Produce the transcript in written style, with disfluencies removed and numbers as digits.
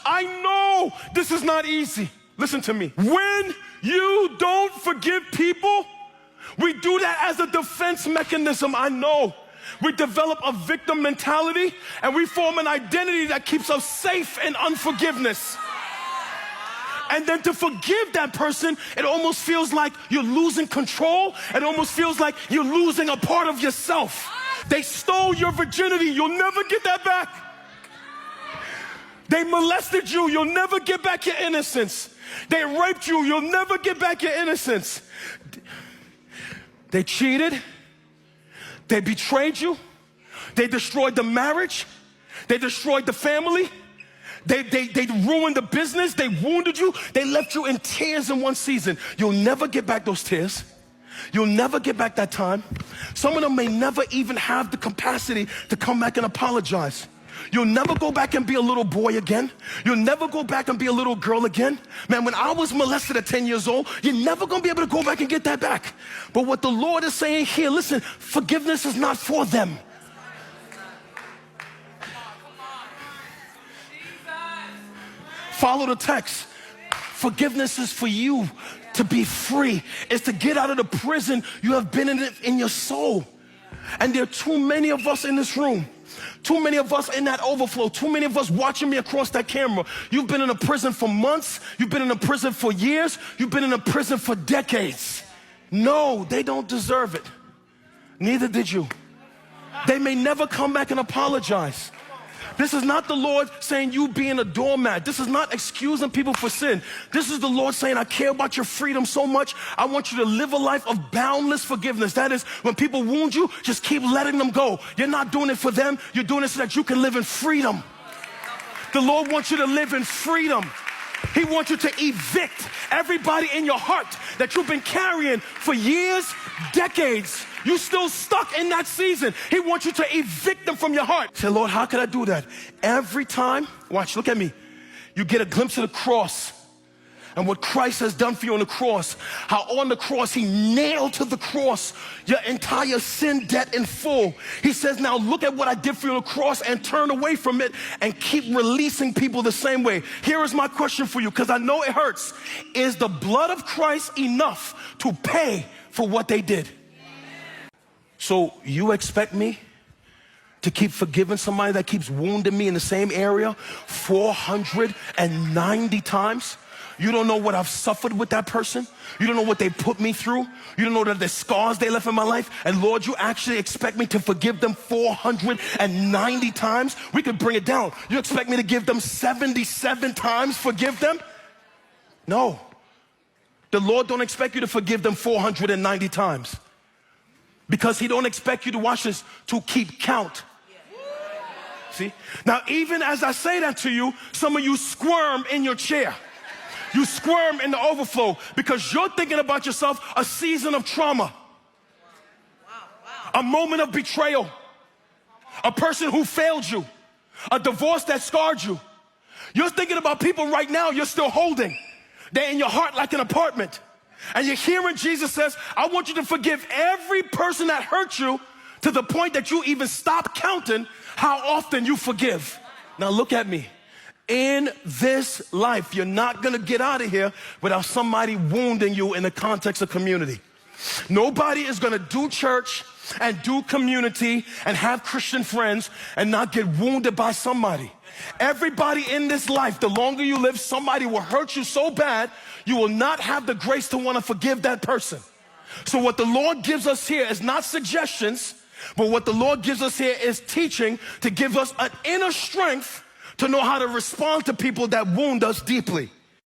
I know this is not easy. Listen to me. When you don't forgive people, we do that as a defense mechanism. I know. We develop a victim mentality and we form an identity that keeps us safe in unforgiveness. And then to forgive that person, it almost feels like you're losing control. It almost feels like you're losing a part of yourself. They stole your virginity. You'll never get that back. They molested you. You'll never get back your innocence. They raped you. You'll never get back your innocence. They cheated. They betrayed you. They destroyed the marriage. They destroyed the family. They ruined the business. They wounded you. They left you in tears in one season. You'll never get back those tears. You'll never get back that time. Some of them may never even have the capacity to come back and apologize. You'll never go back and be a little boy again. You'll never go back and be a little girl again. Man, when I was molested at 10 years old, you're never going to be able to go back and get that back. But what the Lord is saying here, listen, forgiveness is not for them. Follow the text. Forgiveness is for you to be free. It's to get out of the prison you have been in your soul. And there are too many of us in this room. Too many of us in that overflow. Too many of us watching me across that camera. You've been in a prison for months. You've been in a prison for years. You've been in a prison for decades. No, they don't deserve it. Neither did you. They may never come back and apologize. This is not the Lord saying you being a doormat. This is not excusing people for sin. This is the Lord saying, I care about your freedom so much. I want you to live a life of boundless forgiveness. That is, when people wound you, just keep letting them go. You're not doing it for them. You're doing it so that you can live in freedom. The Lord wants you to live in freedom. He wants you to evict everybody in your heart that you've been carrying for years, decades. You're still stuck in that season. He wants you to evict them from your heart. Say, Lord, how can I do that? Every time, watch, look at me. You get a glimpse of the cross and what Christ has done for you on the cross. How on the cross, he nailed to the cross your entire sin debt in full. He says, now look at what I did for you on the cross and turn away from it and keep releasing people the same way. Here is my question for you, because I know it hurts. Is the blood of Christ enough to pay for what they did? So you expect me to keep forgiving somebody that keeps wounding me in the same area 490 times? You don't know what I've suffered with that person. You don't know what they put me through. You don't know the scars they left in my life. And Lord, you actually expect me to forgive them 490 times? We could bring it down. You expect me to give them 77 times, forgive them? No. The Lord don't expect you to forgive them 490 times. Because he don't expect you to, watch this, to keep count. See? Now, even as I say that to you, some of you squirm in your chair. You squirm in the overflow because you're thinking about yourself, a season of trauma, a moment of betrayal, a person who failed you, a divorce that scarred you. You're thinking about people right now you're still holding. They're in your heart like an apartment. And you're hearing Jesus says, I want you to forgive every person that hurt you to the point that you even stop counting how often you forgive. Now look at me. In this life, you're not going to get out of here without somebody wounding you in the context of community. Nobody is going to do church and do community and have Christian friends and not get wounded by somebody. Everybody in this life, the longer you live, somebody will hurt you so bad, you will not have the grace to want to forgive that person. So what the Lord gives us here is not suggestions, but what the Lord gives us here is teaching to give us an inner strength to know how to respond to people that wound us deeply.